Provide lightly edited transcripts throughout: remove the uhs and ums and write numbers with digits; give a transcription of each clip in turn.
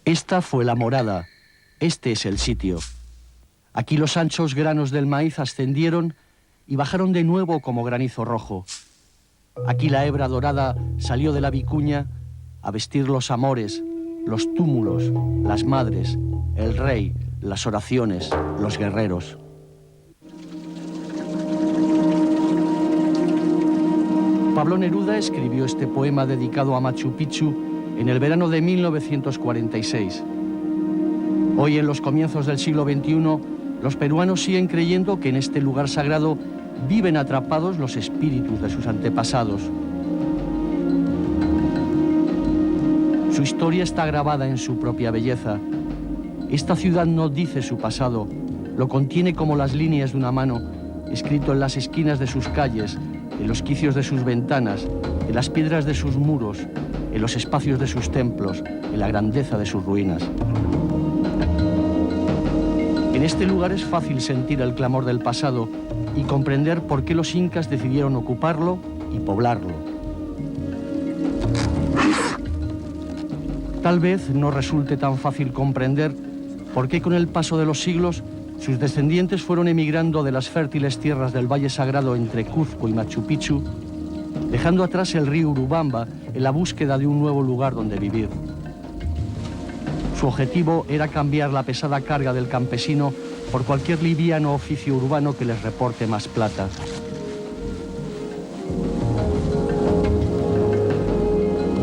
Esta fue la morada, este es el sitio. Aquí los anchos granos del maíz ascendieron y bajaron de nuevo como granizo rojo. Aquí la hebra dorada salió de la vicuña a vestir los amores, los túmulos, las madres, el rey, las oraciones, los guerreros. Pablo Neruda escribió este poema dedicado a Machu Picchu en el verano de 1946. Hoy, en los comienzos del siglo XXI, los peruanos siguen creyendo que en este lugar sagrado viven atrapados los espíritus de sus antepasados. Su historia está grabada en su propia belleza. Esta ciudad no dice su pasado, lo contiene como las líneas de una mano, escrito en las esquinas de sus calles, en los quicios de sus ventanas, en las piedras de sus muros, en los espacios de sus templos, en la grandeza de sus ruinas. En este lugar es fácil sentir el clamor del pasado y comprender por qué los incas decidieron ocuparlo y poblarlo. Tal vez no resulte tan fácil comprender por qué con el paso de los siglos sus descendientes fueron emigrando de las fértiles tierras del Valle Sagrado entre Cuzco y Machu Picchu, dejando atrás el río Urubamba en la búsqueda de un nuevo lugar donde vivir. Su objetivo era cambiar la pesada carga del campesino por cualquier liviano oficio urbano que les reporte más plata.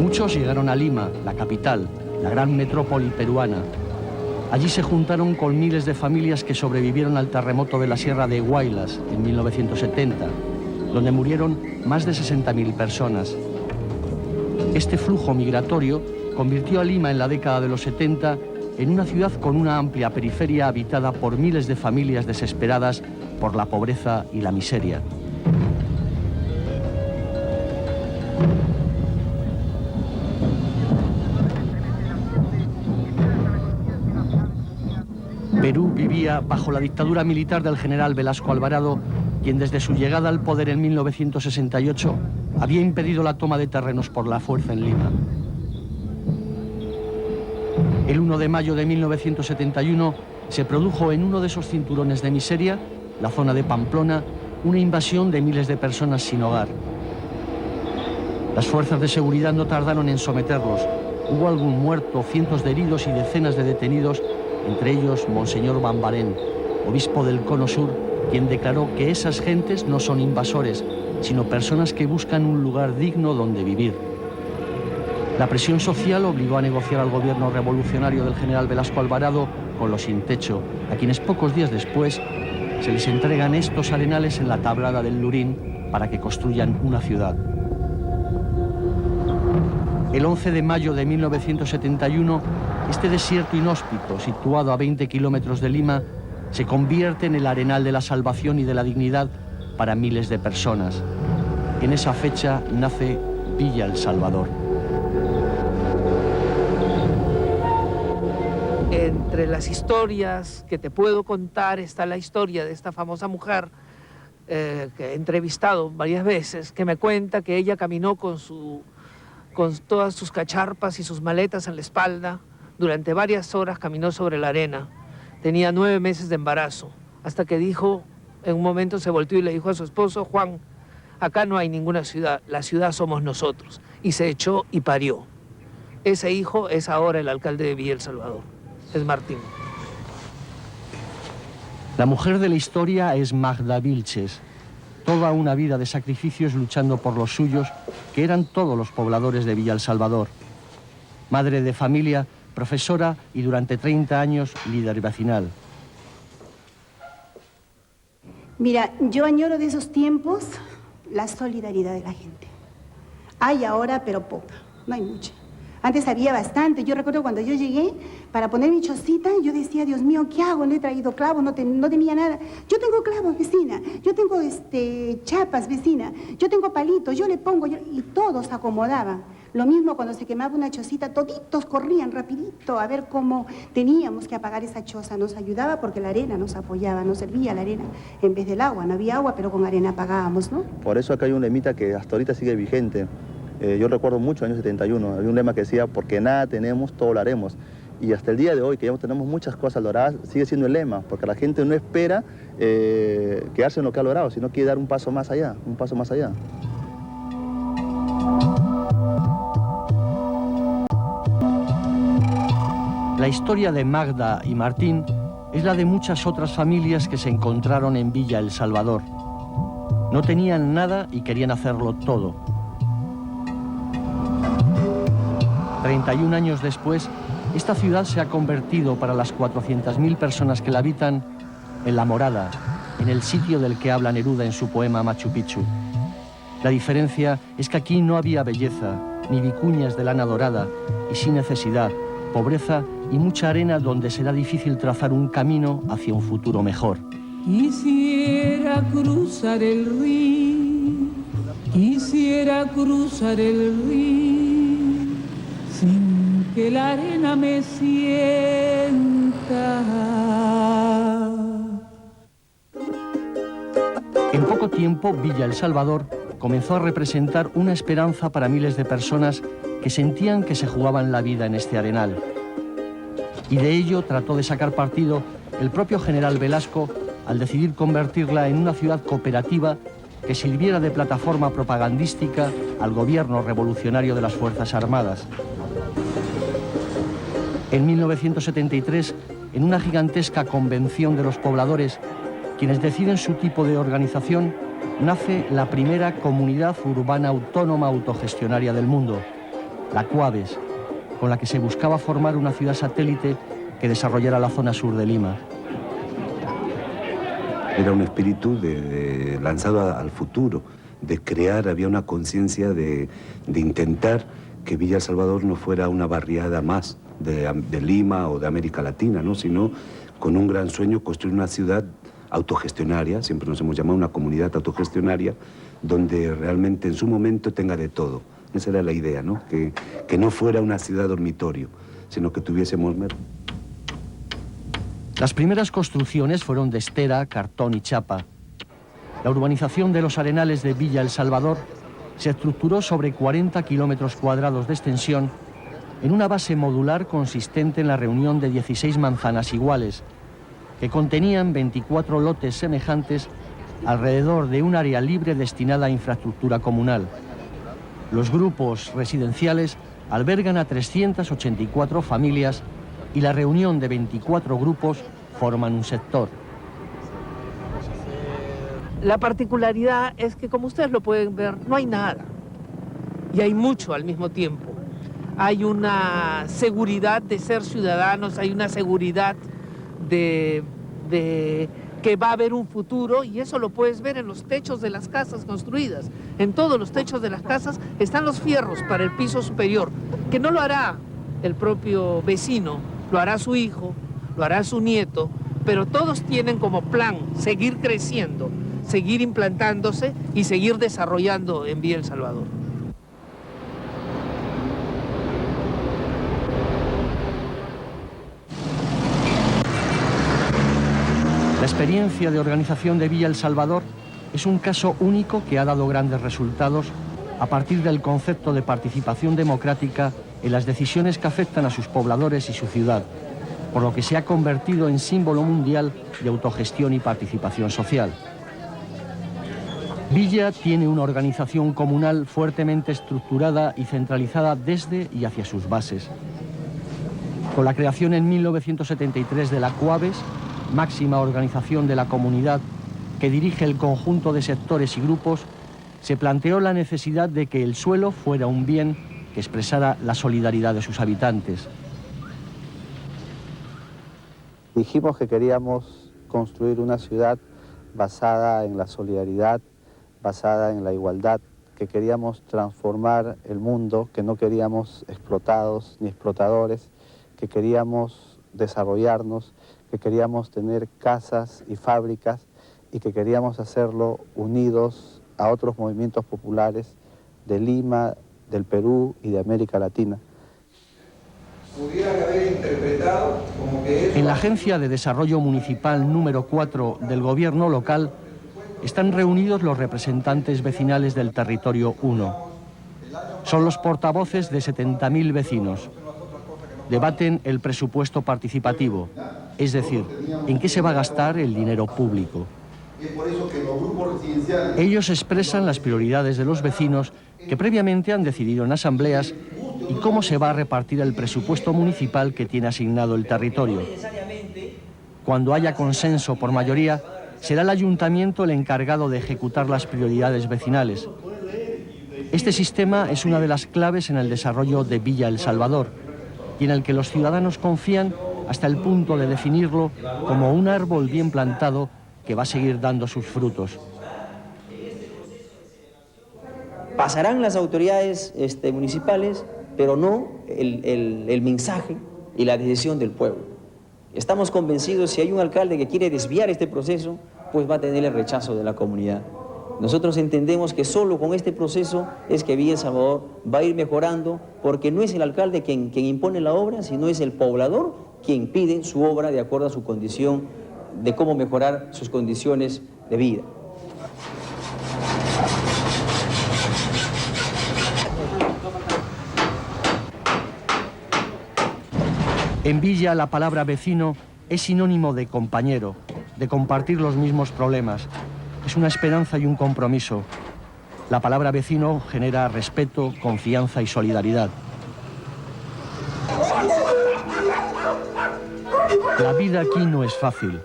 Muchos llegaron a Lima, la capital, la gran metrópoli peruana. Allí se juntaron con miles de familias que sobrevivieron al terremoto de la Sierra de Huaylas en 1970, donde murieron más de 60.000 personas. Este flujo migratorio convirtió a Lima en la década de los 70 en una ciudad con una amplia periferia habitada por miles de familias desesperadas por la pobreza y la miseria. Perú vivía bajo la dictadura militar del general Velasco Alvarado, quien desde su llegada al poder en 1968 había impedido la toma de terrenos por la fuerza en Lima. El 1 de mayo de 1971 se produjo en uno de esos cinturones de miseria, la zona de Pamplona, una invasión de miles de personas sin hogar. Las fuerzas de seguridad no tardaron en someterlos. Hubo algún muerto, cientos de heridos y decenas de detenidos, entre ellos Monseñor Bambarén, obispo del Cono Sur, quien declaró que esas gentes no son invasores, sino personas que buscan un lugar digno donde vivir. La presión social obligó a negociar al gobierno revolucionario del general Velasco Alvarado con los sin techo, a quienes pocos días después se les entregan estos arenales en la tablada del Lurín para que construyan una ciudad. El 11 de mayo de 1971, este desierto inhóspito, situado a 20 kilómetros de Lima, se convierte en el arenal de la salvación y de la dignidad para miles de personas. En esa fecha nace Villa El Salvador. Entre las historias que te puedo contar está la historia de esta famosa mujer que he entrevistado varias veces, que me cuenta que ella caminó con todas sus cacharpas y sus maletas en la espalda. Durante varias horas caminó sobre la arena. Tenía 9 meses de embarazo, hasta que dijo, en un momento se volteó y le dijo a su esposo: Juan, acá no hay ninguna ciudad, la ciudad somos nosotros. Y se echó y parió. Ese hijo es ahora el alcalde de Villa El Salvador, es Martín. La mujer de la historia es Magda Vilches. Toda una vida de sacrificios luchando por los suyos, que eran todos los pobladores de Villa El Salvador. Madre de familia, profesora y durante 30 años líder vecinal. Mira, yo añoro de esos tiempos la solidaridad de la gente. Hay ahora, pero poca, no hay mucha. Antes había bastante. Yo recuerdo cuando yo llegué, para poner mi chocita, yo decía, Dios mío, ¿qué hago? No he traído clavos, no tenía nada. Yo tengo clavos, vecina. Yo tengo chapas, vecina. Yo tengo palitos, yo le pongo, y todos acomodaban. Lo mismo cuando se quemaba una chocita, toditos corrían rapidito a ver cómo teníamos que apagar esa choza. Nos ayudaba porque la arena nos apoyaba, nos servía la arena en vez del agua. No había agua, pero con arena apagábamos, ¿no? Por eso acá hay un lemita que hasta ahorita sigue vigente. Yo recuerdo mucho, año 71, había un lema que decía, porque nada tenemos, todo lo haremos. Y hasta el día de hoy, que ya tenemos muchas cosas logradas, sigue siendo el lema, porque la gente no espera quedarse en lo que ha logrado, sino quiere dar un paso más allá, un paso más allá. La historia de Magda y Martín es la de muchas otras familias que se encontraron en Villa El Salvador. No tenían nada y querían hacerlo todo. 31 años después, esta ciudad se ha convertido para las 400.000 personas que la habitan en la morada, en el sitio del que habla Neruda en su poema Machu Picchu. La diferencia es que aquí no había belleza, ni vicuñas de lana dorada, y sin necesidad, pobreza y mucha arena donde será difícil trazar un camino hacia un futuro mejor. Quisiera cruzar el río, quisiera cruzar el río, sin que la arena me sienta. En poco tiempo, Villa El Salvador comenzó a representar una esperanza para miles de personas que sentían que se jugaban la vida en este arenal. Y de ello trató de sacar partido el propio general Velasco al decidir convertirla en una ciudad cooperativa que sirviera de plataforma propagandística al gobierno revolucionario de las Fuerzas Armadas. En 1973, en una gigantesca convención de los pobladores, quienes deciden su tipo de organización, nace la primera comunidad urbana autónoma autogestionaria del mundo, la CUABES, con la que se buscaba formar una ciudad satélite que desarrollara la zona sur de Lima. Era un espíritu lanzado al futuro, de crear, había una conciencia de intentar que Villa El Salvador no fuera una barriada más de Lima o de América Latina, ¿no? Sino con un gran sueño construir una ciudad autogestionaria, siempre nos hemos llamado una comunidad autogestionaria, donde realmente en su momento tenga de todo. Esa era la idea, ¿no? Que no fuera una ciudad dormitorio, sino que tuviésemos... Las primeras construcciones fueron de estera, cartón y chapa. La urbanización de los arenales de Villa El Salvador se estructuró sobre 40 kilómetros cuadrados de extensión en una base modular consistente en la reunión de 16 manzanas iguales, que contenían 24 lotes semejantes alrededor de un área libre destinada a infraestructura comunal. Los grupos residenciales albergan a 384 familias y la reunión de 24 grupos forman un sector. La particularidad es que, como ustedes lo pueden ver, no hay nada y hay mucho al mismo tiempo. Hay una seguridad de ser ciudadanos, hay una seguridad de que va a haber un futuro, y eso lo puedes ver en los techos de las casas construidas. En todos los techos de las casas están los fierros para el piso superior, que no lo hará el propio vecino, lo hará su hijo, lo hará su nieto, pero todos tienen como plan seguir creciendo, seguir implantándose y seguir desarrollando en Villa El Salvador. La experiencia de organización de Villa El Salvador es un caso único que ha dado grandes resultados a partir del concepto de participación democrática en las decisiones que afectan a sus pobladores y su ciudad, por lo que se ha convertido en símbolo mundial de autogestión y participación social. Villa tiene una organización comunal fuertemente estructurada y centralizada desde y hacia sus bases. Con la creación en 1973 de la CUABES, máxima organización de la comunidad que dirige el conjunto de sectores y grupos, se planteó la necesidad de que el suelo fuera un bien que expresara la solidaridad de sus habitantes. Dijimos que queríamos construir una ciudad basada en la solidaridad, basada en la igualdad, que queríamos transformar el mundo, que no queríamos explotados ni explotadores, que queríamos desarrollarnos, que queríamos tener casas y fábricas y que queríamos hacerlo unidos a otros movimientos populares de Lima, del Perú y de América Latina. En la Agencia de Desarrollo Municipal número 4 del Gobierno local están reunidos los representantes vecinales del territorio 1. Son los portavoces de 70.000 vecinos. debaten el presupuesto participativo, es decir, en qué se va a gastar el dinero público. Ellos expresan las prioridades de los vecinos que previamente han decidido en asambleas y cómo se va a repartir el presupuesto municipal que tiene asignado el territorio. Cuando haya consenso por mayoría, será el ayuntamiento el encargado de ejecutar las prioridades vecinales. Este sistema es una de las claves en el desarrollo de Villa El Salvador y en el que los ciudadanos confían hasta el punto de definirlo como un árbol bien plantado que va a seguir dando sus frutos. Pasarán las autoridades municipales, pero no el mensaje y la decisión del pueblo. Estamos convencidos, si hay un alcalde que quiere desviar este proceso, pues va a tener el rechazo de la comunidad. Nosotros entendemos que solo con este proceso es que Villa El Salvador va a ir mejorando, porque no es el alcalde quien impone la obra, sino es el poblador quien pide su obra de acuerdo a su condición, de cómo mejorar sus condiciones de vida. En Villa la palabra vecino es sinónimo de compañero, de compartir los mismos problemas. Es una esperanza y un compromiso. La palabra vecino genera respeto, confianza y solidaridad. La vida aquí no es fácil.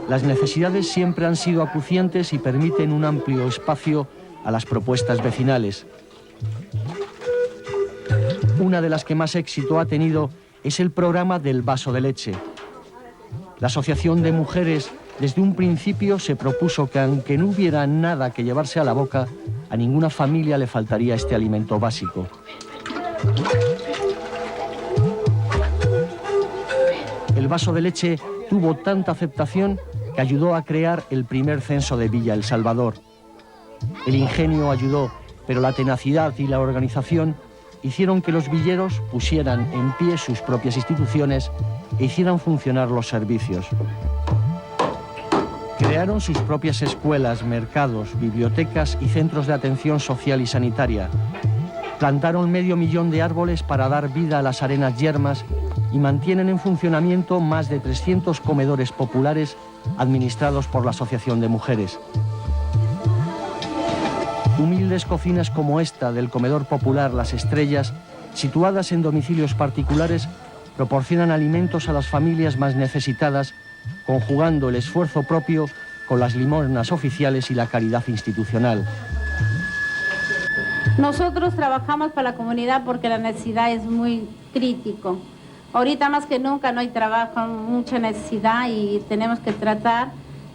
Las necesidades siempre han sido acuciantes y permiten un amplio espacio a las propuestas vecinales. Una de las que más éxito ha tenido es el programa del vaso de leche. La Asociación de Mujeres desde un principio se propuso que aunque no hubiera nada que llevarse a la boca, a ninguna familia le faltaría este alimento básico. El vaso de leche tuvo tanta aceptación que ayudó a crear el primer censo de Villa El Salvador. El ingenio ayudó, pero la tenacidad y la organización hicieron que los villeros pusieran en pie sus propias instituciones e hicieran funcionar los servicios. Crearon sus propias escuelas, mercados, bibliotecas y centros de atención social y sanitaria. Plantaron 500.000 de árboles para dar vida a las arenas yermas y mantienen en funcionamiento más de 300 comedores populares administrados por la Asociación de Mujeres. Humildes cocinas como esta del comedor popular Las Estrellas, situadas en domicilios particulares, proporcionan alimentos a las familias más necesitadas, conjugando el esfuerzo propio con las limosnas oficiales y la caridad institucional. Nosotros trabajamos para la comunidad porque la necesidad es muy crítico. Ahorita más que nunca no hay trabajo, mucha necesidad y tenemos que tratar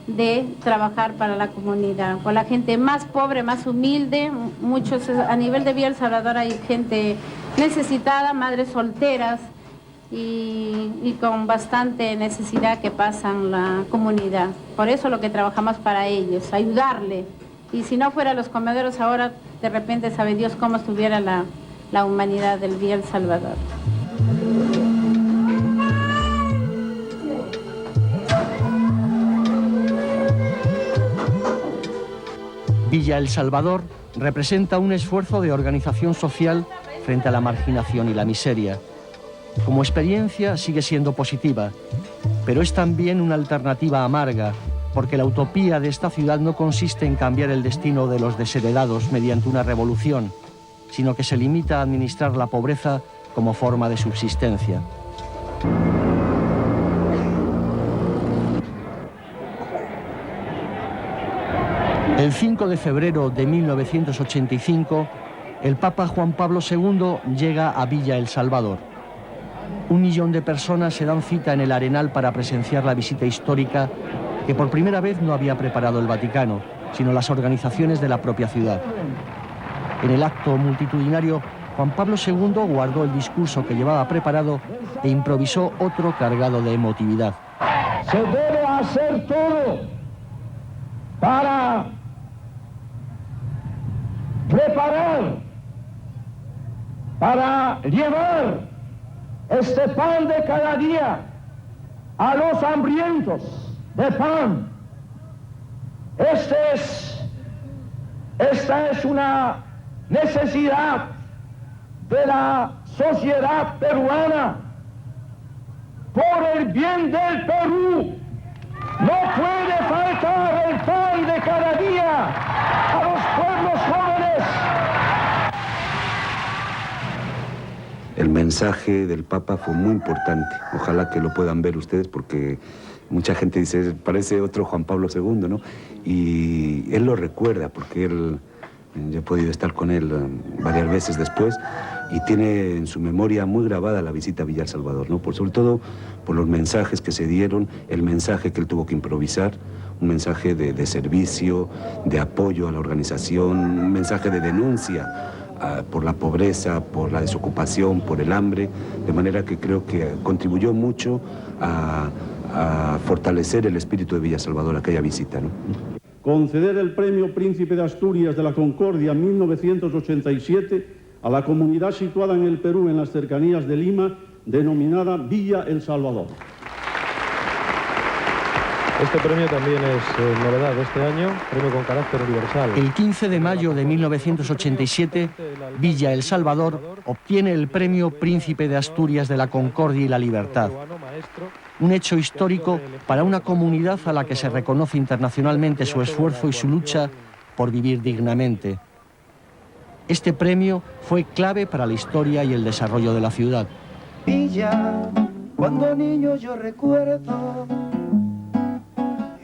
de trabajar para la comunidad, con la gente más pobre, más humilde. Muchos, a nivel de Villa El Salvador hay gente necesitada, madres solteras y con bastante necesidad que pasan la comunidad. Por eso lo que trabajamos para ellos, ayudarle. Y si no fuera los comederos ahora, de repente sabe Dios cómo estuviera la humanidad del Villa El Salvador. Villa El Salvador representa un esfuerzo de organización social frente a la marginación y la miseria. Como experiencia sigue siendo positiva, pero es también una alternativa amarga, porque la utopía de esta ciudad no consiste en cambiar el destino de los desheredados mediante una revolución, sino que se limita a administrar la pobreza como forma de subsistencia. El 5 de febrero de 1985, el Papa Juan Pablo II llega a Villa El Salvador. 1 millón de personas se dan cita en el Arenal para presenciar la visita histórica que por primera vez no había preparado el Vaticano, sino las organizaciones de la propia ciudad. En el acto multitudinario, Juan Pablo II guardó el discurso que llevaba preparado e improvisó otro cargado de emotividad. Se debe hacer todo para preparar, para llevar este pan de cada día a los hambrientos de pan. Esta es una necesidad de la sociedad peruana el bien del Perú. No puede faltar el pan de cada día a los pueblos jóvenes. El mensaje del Papa fue muy importante. Ojalá que lo puedan ver ustedes porque mucha gente dice, parece otro Juan Pablo II, ¿no? Y él lo recuerda porque yo he podido estar con él varias veces después y tiene en su memoria muy grabada la visita a Villa El Salvador, ¿no? Sobre todo por los mensajes que se dieron, el mensaje que él tuvo que improvisar, un mensaje de servicio, de apoyo a la organización, un mensaje de denuncia por la pobreza, por la desocupación, por el hambre, de manera que creo que contribuyó mucho a fortalecer el espíritu de Villa El Salvador aquella visita, ¿no? Conceder el Premio Príncipe de Asturias de la Concordia 1987 a la comunidad situada en el Perú, en las cercanías de Lima, denominada Villa El Salvador. Este premio también es novedad de este año, premio con carácter universal. El 15 de mayo de 1987, Villa El Salvador obtiene el Premio Príncipe de Asturias de la Concordia y la Libertad. Un hecho histórico para una comunidad a la que se reconoce internacionalmente su esfuerzo y su lucha por vivir dignamente. Este premio fue clave para la historia y el desarrollo de la ciudad. Villa, cuando niño yo recuerdo,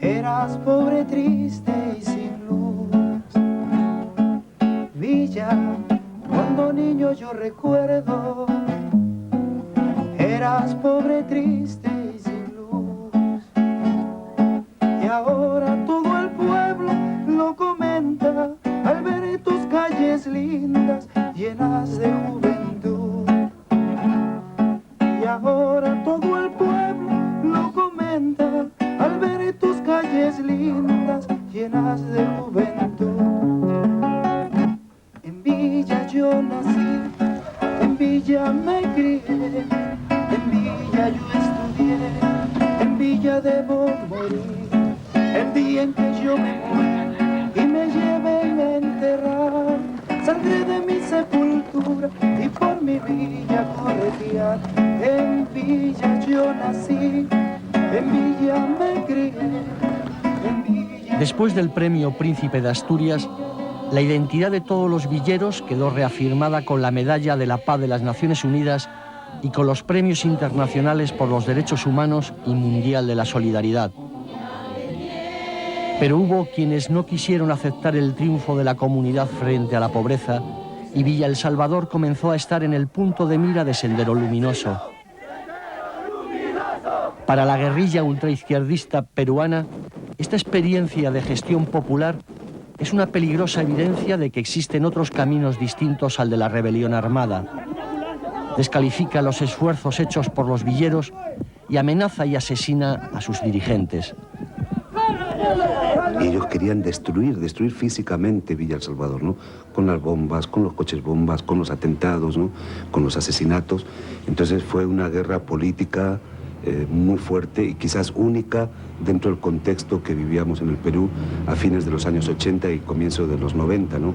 eras pobre, triste y sin luz. Villa, cuando niño yo recuerdo, eras pobre, triste y sin luz. Y ahora todo el pueblo lo comenta al ver tus calles lindas llenas de juventud. Y ahora todo el pueblo lo comenta al ver tus calles lindas llenas de juventud. En Villa yo nací, en Villa me crié, en Villa yo estudié, en Villa debo morir. El día en que yo me muera y me lleven a enterrar, saldré de mi sepultura y por mi villa correría. En Villa yo nací, en Villa me crié, en Villa... Después del Premio Príncipe de Asturias, la identidad de todos los villeros quedó reafirmada con la Medalla de la Paz de las Naciones Unidas y con los premios internacionales por los derechos humanos y Mundial de la Solidaridad. Pero hubo quienes no quisieron aceptar el triunfo de la comunidad frente a la pobreza y Villa El Salvador comenzó a estar en el punto de mira de Sendero Luminoso. Para la guerrilla ultraizquierdista peruana, esta experiencia de gestión popular es una peligrosa evidencia de que existen otros caminos distintos al de la rebelión armada. Descalifica los esfuerzos hechos por los villeros y amenaza y asesina a sus dirigentes. Y ellos querían destruir físicamente Villa El Salvador, ¿no? Con las bombas, con los coches bombas, con los atentados, ¿no? Con los asesinatos. Entonces fue una guerra política muy fuerte y quizás única dentro del contexto que vivíamos en el Perú a fines de los años 80 y comienzo de los 90, ¿no?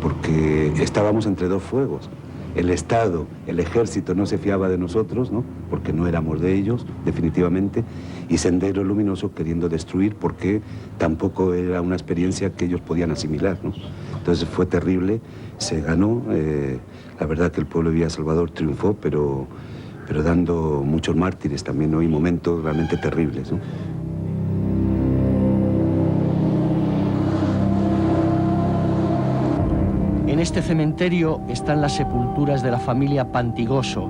Porque estábamos entre dos fuegos. El Estado, el Ejército no se fiaba de nosotros, ¿no? Porque no éramos de ellos, definitivamente, y Sendero Luminoso queriendo destruir porque tampoco era una experiencia que ellos podían asimilar, ¿no? Entonces fue terrible, se ganó, la verdad que el pueblo de Villa El Salvador triunfó, pero dando muchos mártires también, ¿no? Y momentos realmente terribles, ¿no? En este cementerio están las sepulturas de la familia Pantigoso,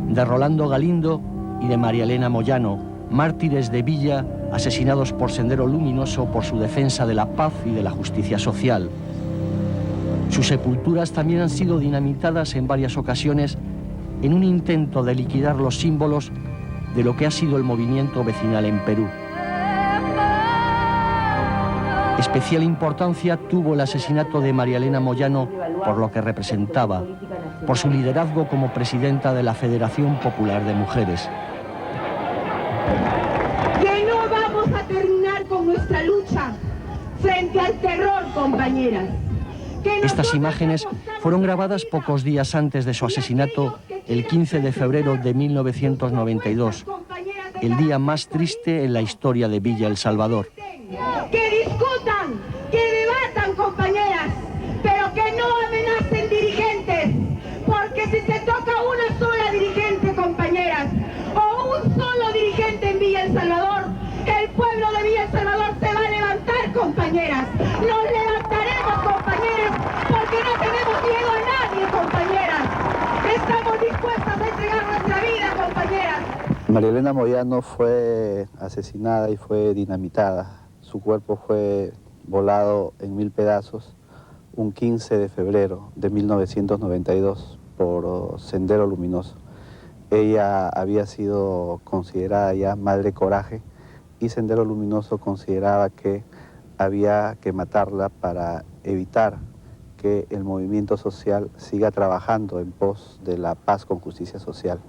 de Rolando Galindo y de María Elena Moyano, mártires de Villa, asesinados por Sendero Luminoso por su defensa de la paz y de la justicia social. Sus sepulturas también han sido dinamitadas en varias ocasiones en un intento de liquidar los símbolos de lo que ha sido el movimiento vecinal en Perú. Especial importancia tuvo el asesinato de María Elena Moyano por lo que representaba, por su liderazgo como presidenta de la Federación Popular de Mujeres. Que no vamos a terminar con nuestra lucha frente al terror, compañeras. Estas imágenes fueron grabadas pocos días antes de su asesinato, el 15 de febrero de 1992, el día más triste en la historia de Villa El Salvador. Que discutan, que debatan, compañeras, pero que no amenacen dirigentes, porque si se toca una sola dirigente, compañeras, o un solo dirigente en Villa El Salvador, el pueblo de Villa El Salvador se va a levantar, compañeras. Nos levantaremos, compañeras, porque no tenemos miedo a nadie, compañeras. Estamos dispuestas a entregar nuestra vida, compañeras. María Elena Moyano fue asesinada y fue dinamitada. Su cuerpo fue volado en 1000 pedazos un 15 de febrero de 1992 por Sendero Luminoso. Ella había sido considerada ya madre coraje y Sendero Luminoso consideraba que había que matarla para evitar que el movimiento social siga trabajando en pos de la paz con justicia social.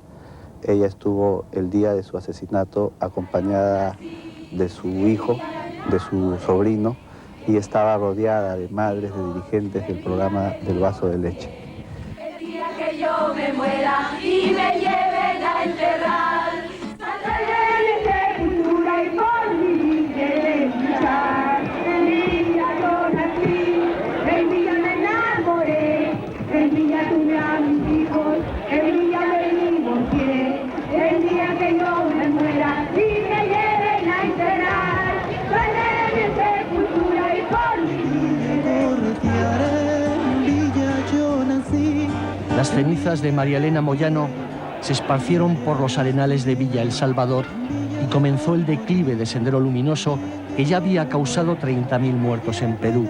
Ella estuvo el día de su asesinato acompañada de su hijo, de su sobrino, y estaba rodeada de madres, de dirigentes del programa del vaso de leche. El día que yo me muera y me lleven a enterrar, saldré de cultura y por mi derecha. En Villa yo nací, en Villa me enamoré, en Villa tuve a mis hijos, en Villa me divorcié. El día que yo me muera y me lleven a enterrar, saldré de cultura y por mi derecha. En Villa yo nací. Las cenizas de María Elena Moyano se esparcieron por los arenales de Villa El Salvador y comenzó el declive de Sendero Luminoso que ya había causado 30.000 muertos en Perú.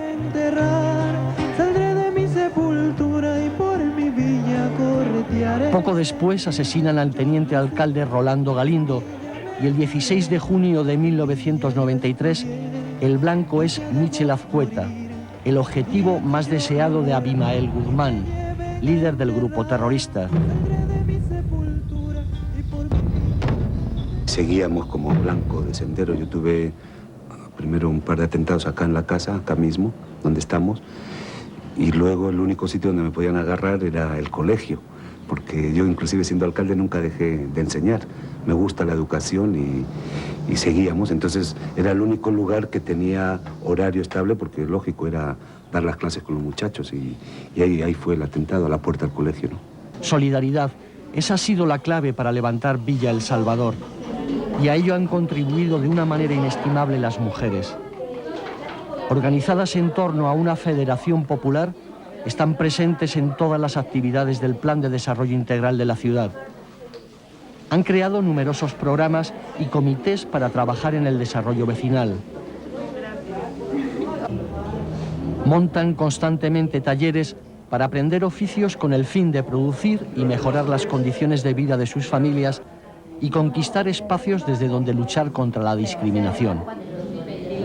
Saldré de mi sepultura y por mi villa corretearé. Poco después asesinan al teniente alcalde Rolando Galindo y el 16 de junio de 1993 el blanco es Michel Azcueta, el objetivo más deseado de Abimael Guzmán, líder del grupo terrorista. Seguíamos como blanco de Sendero. Yo tuve primero un par de atentados acá en la casa, acá mismo, donde estamos, y luego el único sitio donde me podían agarrar era el colegio, porque yo inclusive siendo alcalde nunca dejé de enseñar. Me gusta la educación y seguíamos, entonces era el único lugar que tenía horario estable, porque lógico era dar las clases con los muchachos, y ahí fue el atentado a la puerta del colegio, ¿no? Solidaridad, esa ha sido la clave para levantar Villa El Salvador, y a ello han contribuido de una manera inestimable las mujeres. Organizadas en torno a una federación popular, están presentes en todas las actividades del Plan de Desarrollo Integral de la ciudad. Han creado numerosos programas y comités para trabajar en el desarrollo vecinal. Montan constantemente talleres para aprender oficios con el fin de producir y mejorar las condiciones de vida de sus familias y conquistar espacios desde donde luchar contra la discriminación.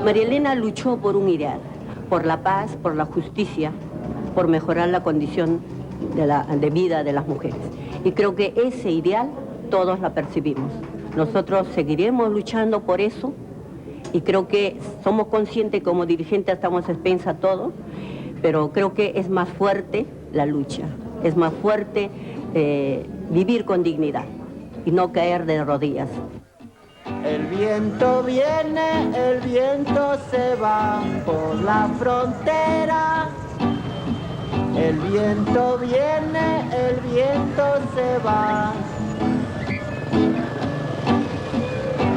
María Elena luchó por un ideal, por la paz, por la justicia, por mejorar la condición de vida de las mujeres. Y creo que ese ideal todos la percibimos. Nosotros seguiremos luchando por eso y creo que somos conscientes como dirigentes, estamos a expensas todos, pero creo que es más fuerte la lucha, es más fuerte vivir con dignidad y no caer de rodillas. El viento viene, el viento se va por la frontera. El viento viene, el viento se va.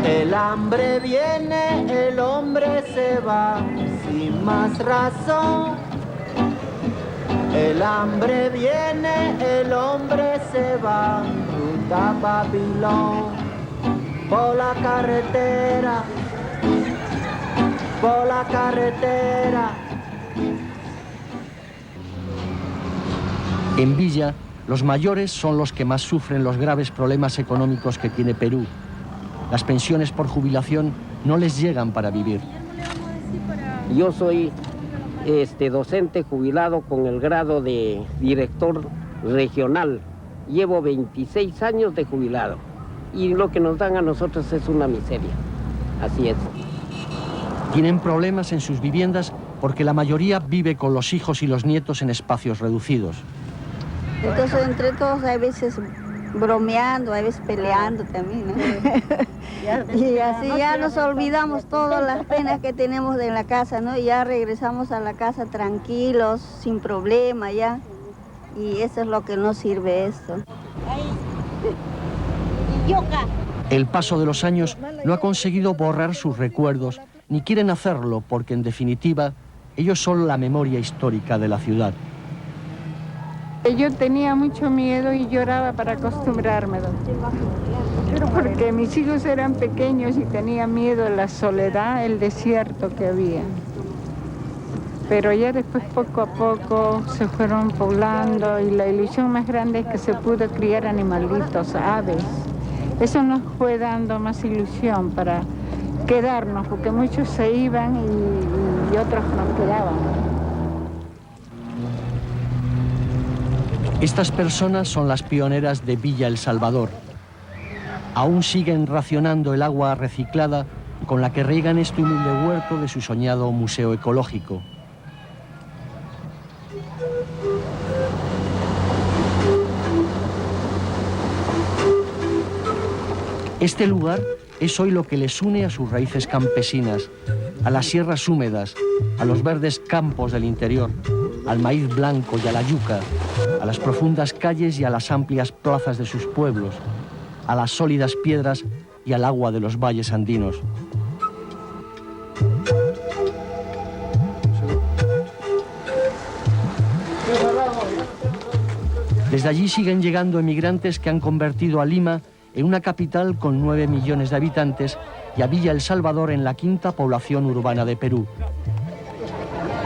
El hambre viene, el hombre se va sin más razón. El hambre viene, el hombre se va. Ruta Babilón. Por la carretera, por la carretera. En Villa, los mayores son los que más sufren los graves problemas económicos que tiene Perú. Las pensiones por jubilación no les llegan para vivir. Yo soy docente jubilado con el grado de director regional. Llevo 26 años de jubilado. Y lo que nos dan a nosotros es una miseria. Así es. Tienen problemas en sus viviendas porque la mayoría vive con los hijos y los nietos en espacios reducidos. Entonces, entre todos, a veces bromeando, a veces peleando también, ¿no? Y así ya nos olvidamos todas las penas que tenemos en la casa, ¿no? Y ya regresamos a la casa tranquilos, sin problema ya. Y eso es lo que nos sirve esto. El paso de los años no ha conseguido borrar sus recuerdos, ni quieren hacerlo porque, en definitiva, ellos son la memoria histórica de la ciudad. Yo tenía mucho miedo y lloraba para acostumbrarme, porque mis hijos eran pequeños y tenía miedo de la soledad, el desierto que había. Pero ya después, poco a poco, se fueron poblando y la ilusión más grande es que se pudo criar animalitos, aves. Eso nos fue dando más ilusión para quedarnos, porque muchos se iban y otros nos quedaban. Estas personas son las pioneras de Villa El Salvador. Aún siguen racionando el agua reciclada con la que riegan este humilde huerto de su soñado museo ecológico. Este lugar es hoy lo que les une a sus raíces campesinas, a las sierras húmedas, a los verdes campos del interior, al maíz blanco y a la yuca, a las profundas calles y a las amplias plazas de sus pueblos, a las sólidas piedras y al agua de los valles andinos. Desde allí siguen llegando emigrantes que han convertido a Lima en una capital con 9 millones de habitantes y a Villa El Salvador en la quinta población urbana de Perú.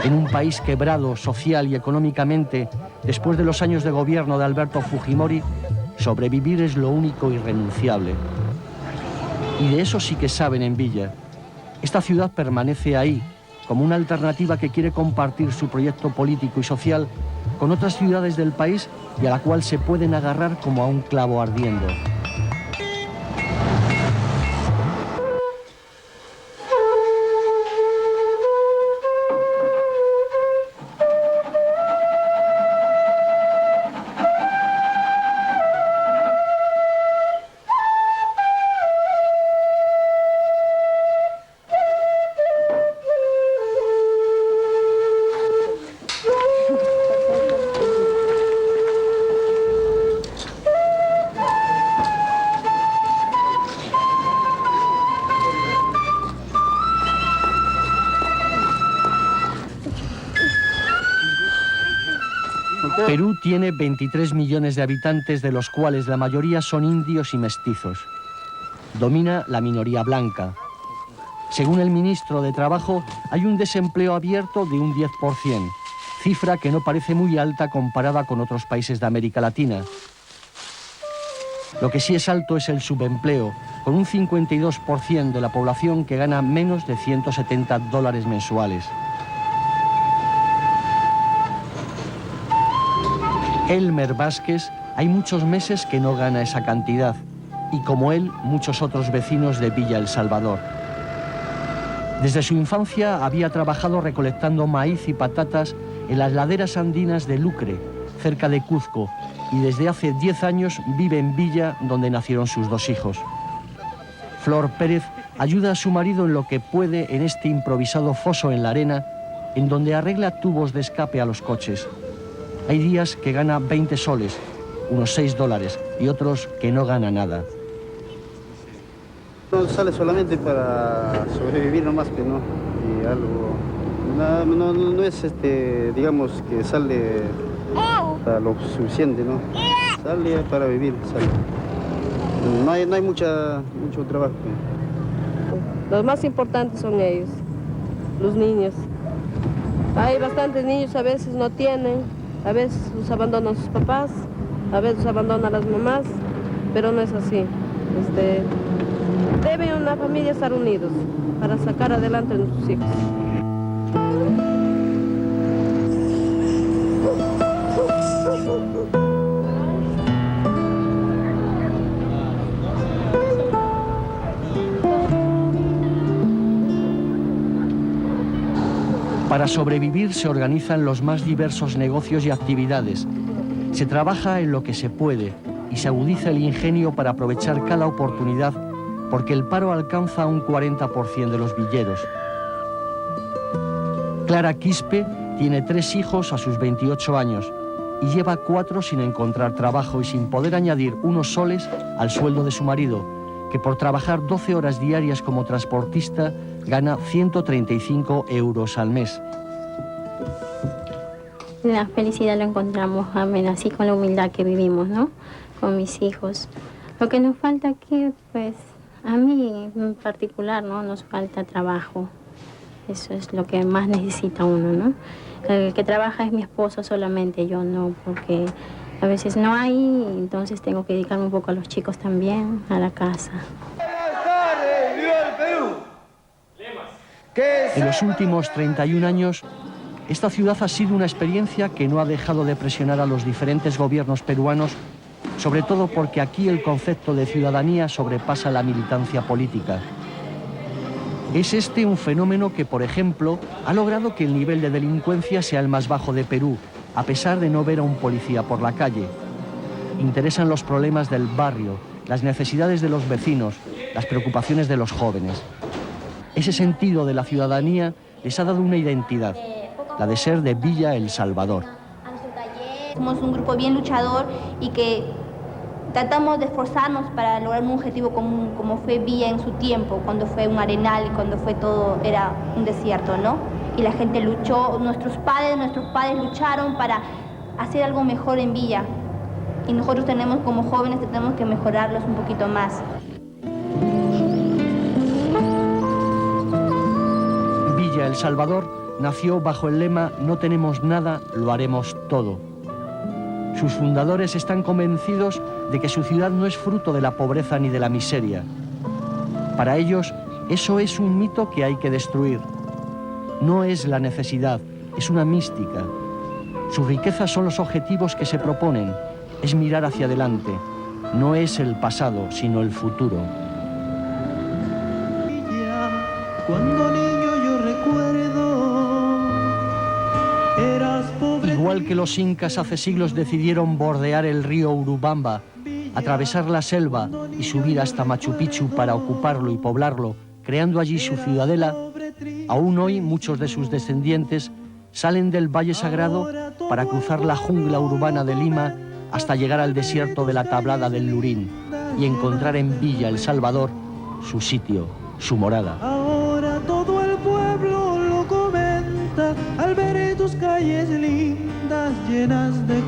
En un país quebrado social y económicamente, después de los años de gobierno de Alberto Fujimori, sobrevivir es lo único irrenunciable. Y de eso sí que saben en Villa. Esta ciudad permanece ahí, como una alternativa que quiere compartir su proyecto político y social con otras ciudades del país y a la cual se pueden agarrar como a un clavo ardiendo. Perú tiene 23 millones de habitantes, de los cuales la mayoría son indios y mestizos. Domina la minoría blanca. Según el ministro de Trabajo, hay un desempleo abierto de un 10%, cifra que no parece muy alta comparada con otros países de América Latina. Lo que sí es alto es el subempleo, con un 52% de la población que gana menos de $170 mensuales. Elmer Vázquez, hay muchos meses que no gana esa cantidad, y como él, muchos otros vecinos de Villa El Salvador. Desde su infancia había trabajado recolectando maíz y patatas en las laderas andinas de Lucre, cerca de Cuzco, y desde hace 10 años vive en Villa, donde nacieron sus 2 hijos. Flor Pérez ayuda a su marido en lo que puede en este improvisado foso en la arena, en donde arregla tubos de escape a los coches. Hay días que gana 20 soles, unos $6, y otros que no gana nada. No sale solamente para sobrevivir nomás, pero no, y algo, no es digamos que sale para lo suficiente, ¿no? Sale para vivir, sale. No hay mucho trabajo. Los más importantes son ellos, los niños. Hay bastantes niños, a veces no tienen, a veces los abandonan sus papás, a veces los abandonan las mamás, pero no es así. Deben una familia estar unidos para sacar adelante a nuestros hijos. Para sobrevivir se organizan los más diversos negocios y actividades. Se trabaja en lo que se puede, y se agudiza el ingenio para aprovechar cada oportunidad, porque el paro alcanza un 40% de los villeros. Clara Quispe tiene 3 hijos a sus 28 años y lleva 4 sin encontrar trabajo y sin poder añadir unos soles al sueldo de su marido, que por trabajar 12 horas diarias como transportista gana 135 euros al mes. La felicidad lo encontramos, amén, así con la humildad que vivimos, ¿no? Con mis hijos. Lo que nos falta aquí, pues, a mí en particular, ¿no? Nos falta trabajo. Eso es lo que más necesita uno, ¿no? El que trabaja es mi esposo solamente, yo no, porque a veces no hay, entonces tengo que dedicarme un poco a los chicos también, a la casa. En los últimos 31 años, esta ciudad ha sido una experiencia que no ha dejado de presionar a los diferentes gobiernos peruanos, sobre todo porque aquí el concepto de ciudadanía sobrepasa la militancia política. Es este un fenómeno que, por ejemplo, ha logrado que el nivel de delincuencia sea el más bajo de Perú, a pesar de no ver a un policía por la calle. Interesan los problemas del barrio, las necesidades de los vecinos, las preocupaciones de los jóvenes. Ese sentido de la ciudadanía les ha dado una identidad, la de ser de Villa El Salvador. Somos un grupo bien luchador y que tratamos de esforzarnos para lograr un objetivo común, como fue Villa en su tiempo, cuando fue un arenal y cuando fue todo, era un desierto, ¿no? Y la gente luchó, nuestros padres lucharon para hacer algo mejor en Villa. Y nosotros tenemos, como jóvenes, tenemos que mejorarlos un poquito más. Villa El Salvador nació bajo el lema "No tenemos nada, lo haremos todo". Sus fundadores están convencidos de que su ciudad no es fruto de la pobreza ni de la miseria. Para ellos, eso es un mito que hay que destruir. No es la necesidad, es una mística. Su riqueza son los objetivos que se proponen, es mirar hacia adelante. No es el pasado, sino el futuro. Cuando niño yo recuerdo, eras pobre. Igual que los incas hace siglos decidieron bordear el río Urubamba, atravesar la selva y subir hasta Machu Picchu para ocuparlo y poblarlo, creando allí su ciudadela, aún hoy muchos de sus descendientes salen del Valle Sagrado para cruzar la jungla urbana de Lima hasta llegar al desierto de la Tablada del Lurín y encontrar en Villa El Salvador su sitio, su morada. Ahora todo el pueblo lo comenta al ver tus calles lindas llenas de